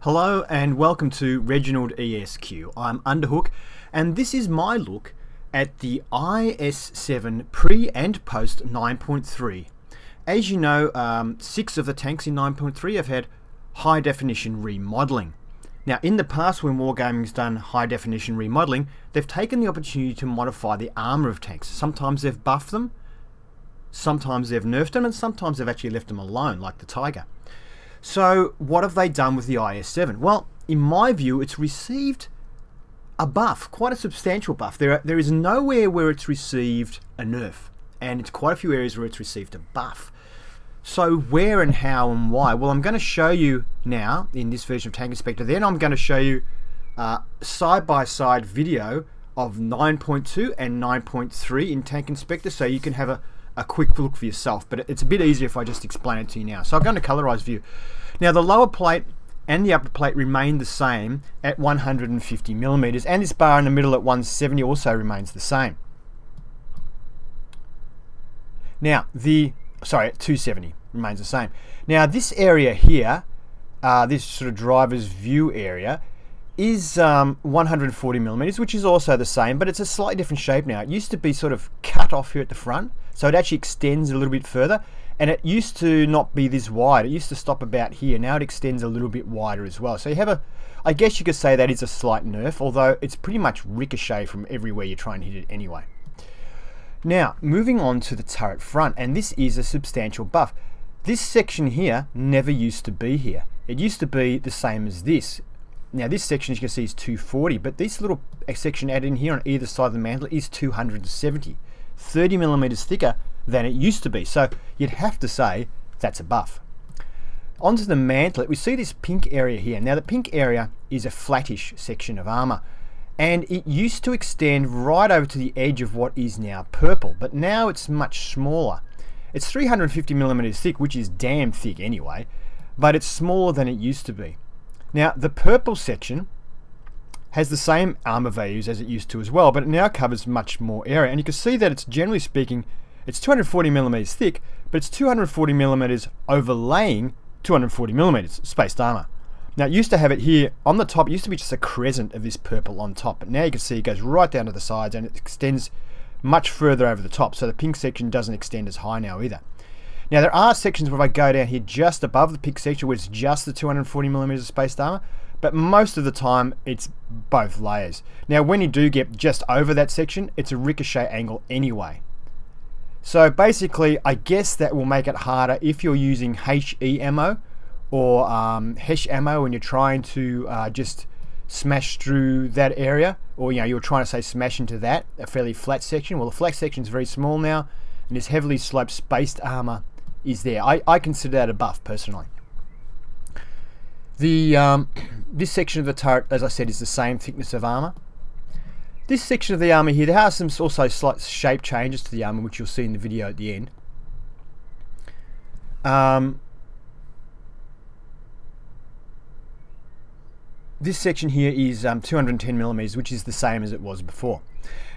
Hello and welcome to Reginald ESQ. I'm Underhook and this is my look at the IS7 pre and post 9.3. As you know, 6 of the tanks in 9.3 have had high definition remodeling. Now in the past when Wargaming's done high definition remodeling, they've taken the opportunity to modify the armour of tanks. Sometimes they've buffed them, sometimes they've nerfed them, and sometimes they've actually left them alone like the Tiger. So what have they done with the IS7? Well, in my view, it's received a buff, quite a substantial buff. There is nowhere where it's received a nerf, and it's quite a few areas where it's received a buff. So where and how and why? Well, I'm going to show you now in this version of Tank Inspector. Then I'm going to show you side-by-side video of 9.2 and 9.3 in Tank Inspector, so you can have a quick look for yourself, but it's a bit easier if I just explain it to you now. So I'll go into colorized view. Now the lower plate and the upper plate remain the same at 150 millimeters, and this bar in the middle at 170 also remains the same. Now at 270 remains the same. Now this area here, this sort of driver's view area, is 140 millimeters, which is also the same, but it's a slightly different shape now. It used to be sort of cut off here at the front, so it actually extends a little bit further, and it used to not be this wide. It used to stop about here. Now it extends a little bit wider as well. So you have I guess you could say that is a slight nerf, although it's pretty much ricochet from everywhere you try and hit it anyway. Now, moving on to the turret front, and this is a substantial buff. This section here never used to be here. It used to be the same as this. Now this section, as you can see, is 240, but this little section added in here on either side of the mantle is 270, 30 millimeters thicker than it used to be. So you'd have to say that's a buff. Onto the mantlet, we see this pink area here. Now the pink area is a flattish section of armor, and it used to extend right over to the edge of what is now purple, but now it's much smaller. It's 350 millimeters thick, which is damn thick anyway, but it's smaller than it used to be. Now the purple section has the same armor values as it used to as well, but it now covers much more area, and you can see that it's, generally speaking, it's 240 millimeters thick, but it's 240 millimeters overlaying 240 millimeters spaced armor. Now it used to have it here on the top. It used to be just a crescent of this purple on top, but now you can see it goes right down to the sides and it extends much further over the top, so the pink section doesn't extend as high now either. Now there are sections where if I go down here just above the pink section where it's just the 240 millimeters of spaced armor, but most of the time it's both layers. Now when you do get just over that section, it's a ricochet angle anyway. So basically, I guess that will make it harder if you're using HE ammo or HESH ammo and you're trying to just smash through that area, or you're trying to say smash into that, a fairly flat section. Well, the flat section is very small now, and this heavily sloped spaced armor is there. I consider that a buff personally. This section of the turret, as I said, is the same thickness of armor. This section of the armor here, there are some also slight shape changes to the armor, which you'll see in the video at the end. This section here is 210 millimeters, which is the same as it was before.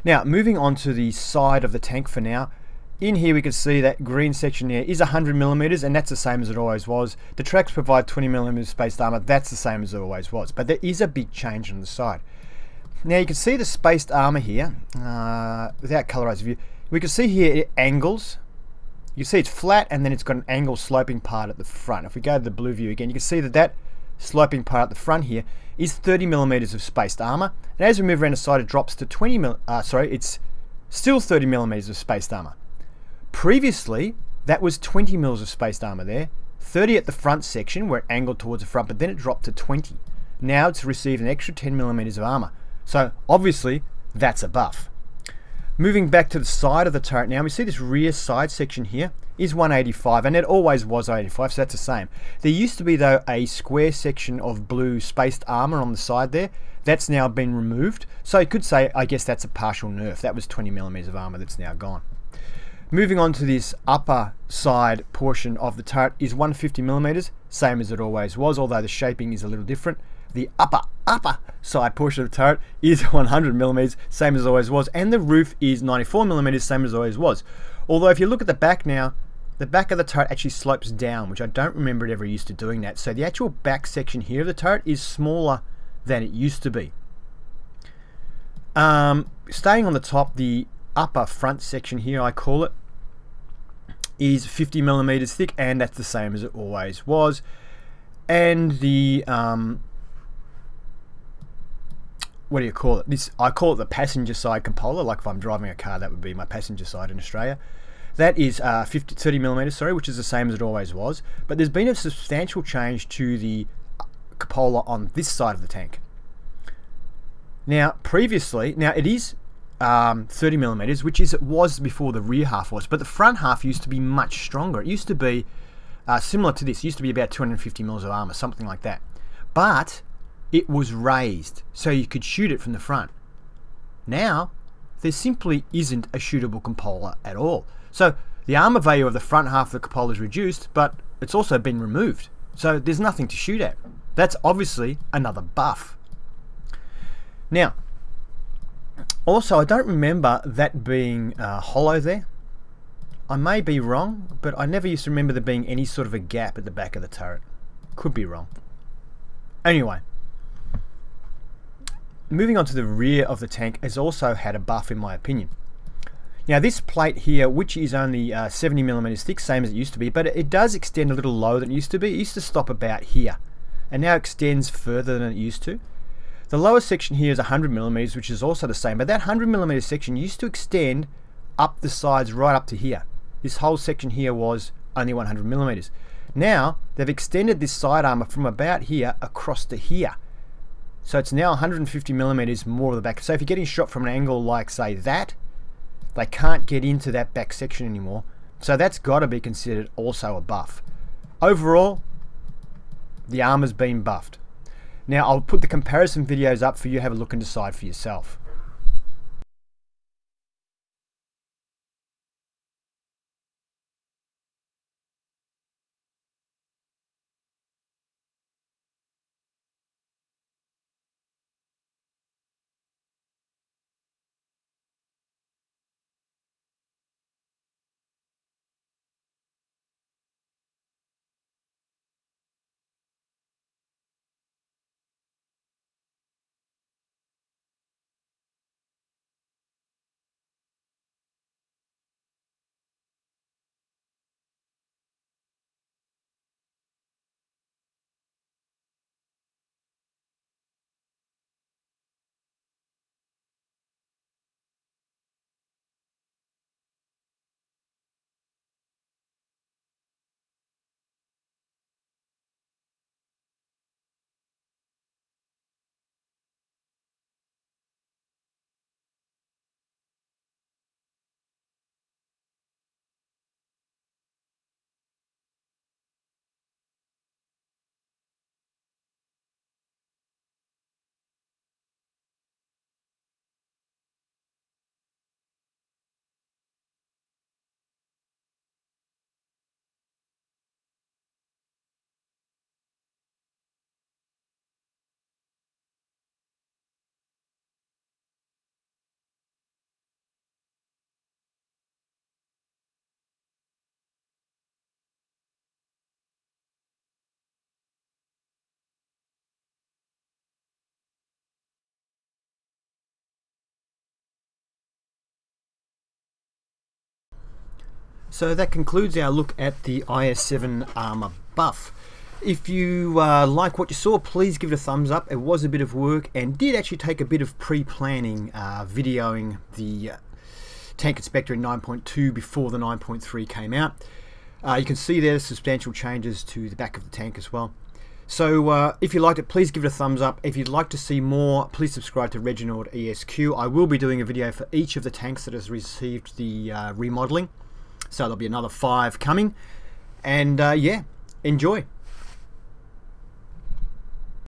Now, moving on to the side of the tank for now. In here we can see that green section here is 100 millimeters, and that's the same as it always was. The tracks provide 20 millimeters spaced armor. That's the same as it always was, but there is a big change on the side. Now you can see the spaced armor here without colorized view. We can see here it angles. You can see it's flat, and then it's got an angle sloping part at the front. If we go to the blue view again, you can see that sloping part at the front here is 30 millimeters of spaced armor, and as we move around the side, it drops to it's still 30 millimeters of spaced armor. Previously, that was 20 mils of spaced armor there, 30 at the front section where it angled towards the front, but then it dropped to 20. Now it's received an extra 10 millimeters of armor. So obviously, that's a buff. Moving back to the side of the turret now, we see this rear side section here is 185, and it always was 185, so that's the same. There used to be, though, a square section of blue spaced armor on the side there. That's now been removed, so you could say, I guess that's a partial nerf. That was 20 millimeters of armor that's now gone. Moving on to this upper side portion of the turret is 150 millimeters, same as it always was, although the shaping is a little different. The upper side portion of the turret is 100 millimeters, same as it always was, and the roof is 94 millimeters, same as it always was. Although if you look at the back now, the back of the turret actually slopes down, which I don't remember it ever used to doing that. So the actual back section here of the turret is smaller than it used to be. Staying on the top, the upper front section here, I call it, is 50 millimeters thick, and that's the same as it always was. And the what do you call it? This, I call it the passenger side cupola. Like if I'm driving a car, that would be my passenger side in Australia. That is 30 millimeters, sorry, which is the same as it always was. But there's been a substantial change to the cupola on this side of the tank. Now, previously, now it is 30 millimeters, which is it was before the rear half was, but the front half used to be much stronger. It used to be similar to this. It used to be about 250 mils of armor, something like that. But it was raised, so you could shoot it from the front. Now, there simply isn't a shootable cupola at all. So the armor value of the front half of the cupola is reduced, but it's also been removed. So there's nothing to shoot at. That's obviously another buff. Now, also I don't remember that being hollow there. I may be wrong, but I never used to remember there being any sort of a gap at the back of the turret. Could be wrong. Anyway, moving on to the rear of the tank, has also had a buff in my opinion. Now this plate here, which is only 70 millimeters thick, same as it used to be, but it does extend a little lower than it used to be. It used to stop about here, and now extends further than it used to. The lower section here is 100 millimeters, which is also the same, but that 100 millimeter section used to extend up the sides right up to here. This whole section here was only 100 millimeters. Now they've extended this side armor from about here across to here. So it's now 150 millimeters more of the back. So if you're getting shot from an angle like, say, that, they can't get into that back section anymore. So that's got to be considered also a buff. Overall, the armor's been buffed. Now I'll put the comparison videos up for you to have a look and decide for yourself. So that concludes our look at the IS7 armor buff. If you like what you saw, please give it a thumbs up. It was a bit of work and did actually take a bit of pre-planning, videoing the tank inspector in 9.2 before the 9.3 came out. You can see there substantial changes to the back of the tank as well. So if you liked it, please give it a thumbs up. If you'd like to see more, please subscribe to Reginald ESQ. I will be doing a video for each of the tanks that has received the remodeling. So there'll be another 5 coming. And yeah, enjoy.